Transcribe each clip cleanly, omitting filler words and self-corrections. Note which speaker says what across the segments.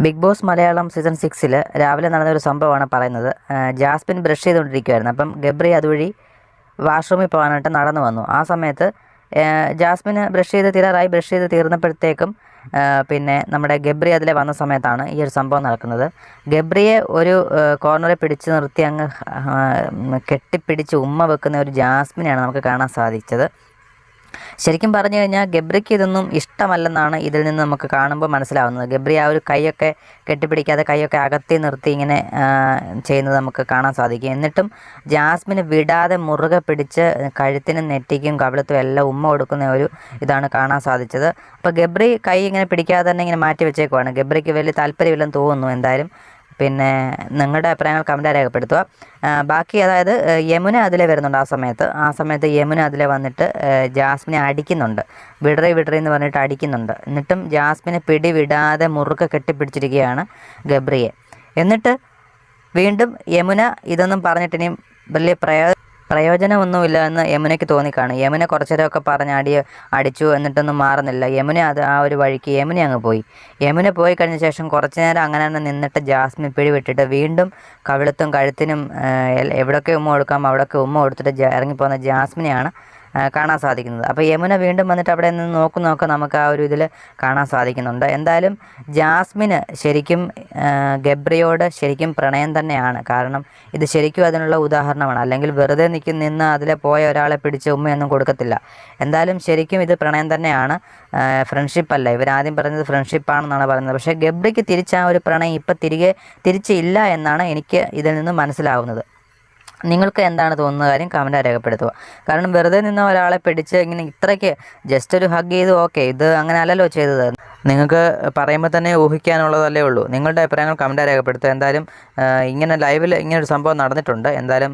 Speaker 1: Big boss Malayalam season 6 രാവിലെ നടന്നൊരു സംഭവമാണ് പറയുന്നത്. ജാസ്മിൻ ബ്രഷ് ചെയ്തുകൊണ്ടിരിക്കുകയായിരുന്നു. അപ്പം ഗബ്രി അതുവഴി വാഷ്റൂമിൽ പോകാനായിട്ട് നടന്നു വന്നു. ആ സമയത്ത് ജാസ്മിന് ബ്രഷ് ചെയ്ത് തീർന്നപ്പോഴത്തേക്കും പിന്നെ നമ്മുടെ ഗബ്രി അതിലെ വന്ന സമയത്താണ് ഈ ഒരു സംഭവം നടക്കുന്നത്. ഗബ്രിയെ ഒരു കോർണറിൽ പിടിച്ച് നിർത്തി അങ്ങ് കെട്ടിപ്പിടിച്ച് ഉമ്മ വെക്കുന്ന ഒരു ജാസ്മിനെയാണ് നമുക്ക് കാണാൻ സാധിച്ചത്. ശരിക്കും പറഞ്ഞു കഴിഞ്ഞാൽ ഗബ്രിക്ക് ഇതൊന്നും ഇഷ്ടമല്ലെന്നാണ് ഇതിൽ നിന്ന് നമുക്ക് കാണുമ്പോൾ മനസ്സിലാവുന്നത്. ഗബ്രി ആ ഒരു കൈയൊക്കെ കെട്ടിപ്പിടിക്കാതെ കൈയൊക്കെ അകത്തി നിർത്തി ഇങ്ങനെ ചെയ്യുന്നത് നമുക്ക് കാണാൻ സാധിക്കും. എന്നിട്ടും ജാസ്മിന് വിടാതെ മുറുകെ പിടിച്ച് കഴുത്തിനും നെറ്റിക്കും കവിളത്തും എല്ലാം ഉമ്മ കൊടുക്കുന്ന ഒരു ഇതാണ് കാണാൻ സാധിച്ചത്. അപ്പോൾ ഗബ്രി കൈ ഇങ്ങനെ പിടിക്കാതെ തന്നെ ഇങ്ങനെ മാറ്റി വെച്ചേക്കുവാണ്. ഗബ്രിക്ക് വലിയ താല്പര്യമില്ലെന്ന് തോന്നുന്നു. എന്തായാലും പിന്നെ നിങ്ങളുടെ അഭിപ്രായങ്ങൾ കമൻറ്റ് രേഖപ്പെടുത്തുക. ബാക്കി അതായത് യമുന അതിലെ വരുന്നുണ്ട്. ആ സമയത്ത് യമുന അതിലെ വന്നിട്ട് ജാസ്മിനെ അടിക്കുന്നുണ്ട്. വിടറി എന്ന് പറഞ്ഞിട്ട് അടിക്കുന്നുണ്ട്. എന്നിട്ടും ജാസ്മിനെ വിടാതെ മുറുക്കെ കെട്ടിപ്പിടിച്ചിരിക്കുകയാണ് ഗബ്രിയെ. എന്നിട്ട് വീണ്ടും യമുന ഇതൊന്നും പറഞ്ഞിട്ടിനിയും വലിയ പ്രയോജനമൊന്നുമില്ല എന്ന് യമുനയ്ക്ക് തോന്നിക്കാണും. യമുന കുറച്ചു നേരമൊക്കെ പറഞ്ഞ് അടിച്ചു എന്നിട്ടൊന്നും മാറുന്നില്ല. യമുന ആ ഒരു വഴിക്ക് യമുന അങ്ങ് പോയി. യമുന പോയി കഴിഞ്ഞ ശേഷം കുറച്ചു നേരം അങ്ങനെ തന്നെ നിന്നിട്ട് ജാസ്മിൻ പിടിവിട്ടിട്ട് വീണ്ടും കവിളത്തും കഴുത്തിനും എവിടെയൊക്കെ ഉമ്മ കൊടുക്കാം അവിടെയൊക്കെ ഉമ്മ കൊടുത്തിട്ട് ഇറങ്ങിപ്പോകുന്ന ജാസ്മിനെയാണ് കാണാൻ സാധിക്കുന്നത്. അപ്പോൾ യമുന വീണ്ടും വന്നിട്ട് അവിടെ നിന്ന് നോക്കുന്നതൊക്കെ നമുക്ക് ആ ഒരു ഇതിൽ കാണാൻ സാധിക്കുന്നുണ്ട്. എന്തായാലും ജാസ്മിന് ശരിക്കും ഗബ്രിയോട് ശരിക്കും പ്രണയം തന്നെയാണ്. കാരണം ഇത് ശരിക്കും അതിനുള്ള ഉദാഹരണമാണ്. അല്ലെങ്കിൽ വെറുതെ നിന്ന് അതിലെ പോയ ഒരാളെ പിടിച്ച് ഉമ്മയൊന്നും കൊടുക്കത്തില്ല. എന്തായാലും ശരിക്കും ഇത് പ്രണയം തന്നെയാണ്, ഫ്രണ്ട്ഷിപ്പല്ല. ഇവരാദ്യം പറഞ്ഞത് ഫ്രണ്ട്ഷിപ്പാണെന്നാണ് പറയുന്നത്. പക്ഷേ ഗബ്രിക്ക് തിരിച്ച് ആ ഒരു പ്രണയം ഇപ്പം തിരിച്ചില്ല എന്നാണ് എനിക്ക് ഇതിൽ നിന്ന് മനസ്സിലാവുന്നത്. നിങ്ങൾക്ക് എന്താണ് തോന്നുന്ന കാര്യം കമൻറ്റ് രേഖപ്പെടുത്തുക. കാരണം വെറുതെ നിന്ന ഒരാളെ പിടിച്ച് ഇങ്ങനെ ഇത്രയ്ക്ക് ജസ്റ്റ് ഒരു ഹഗ് ചെയ്ത് ഓക്കെ, ഇത് അങ്ങനെ അല്ലല്ലോ ചെയ്തത്. നിങ്ങൾക്ക് പറയുമ്പോൾ തന്നെ ഊഹിക്കാനുള്ളതല്ലേ ഉള്ളൂ. നിങ്ങളുടെ അഭിപ്രായങ്ങൾ കമൻറ്റ് രേഖപ്പെടുത്തുക. എന്തായാലും ഇങ്ങനെ ലൈവിൽ ഇങ്ങനൊരു സംഭവം നടന്നിട്ടുണ്ട്. എന്തായാലും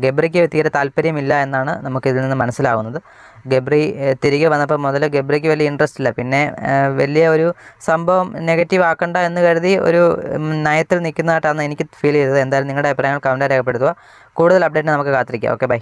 Speaker 1: ഗബ്രിക്ക് തീരെ താല്പര്യമില്ല എന്നാണ് നമുക്കിതിൽ നിന്ന് മനസ്സിലാവുന്നത്. ഗബ്രി തിരികെ വന്നപ്പോൾ മുതൽ ഗബ്രിക്ക് വലിയ ഇൻട്രസ്റ്റ് ഇല്ല. പിന്നെ വലിയ ഒരു സംഭവം നെഗറ്റീവ് ആക്കണ്ട എന്ന് കരുതി ഒരു നയത്തിൽ നിൽക്കുന്നതായിട്ടാണ് എനിക്ക് ഫീൽ ചെയ്തത്. എന്തായാലും നിങ്ങളുടെ അഭിപ്രായങ്ങൾ കമൻറ്റ് രേഖപ്പെടുത്തുക. കൂടുതൽ അപ്ഡേറ്റ് നമുക്ക് കാത്തിരിക്കാം. Okay, by.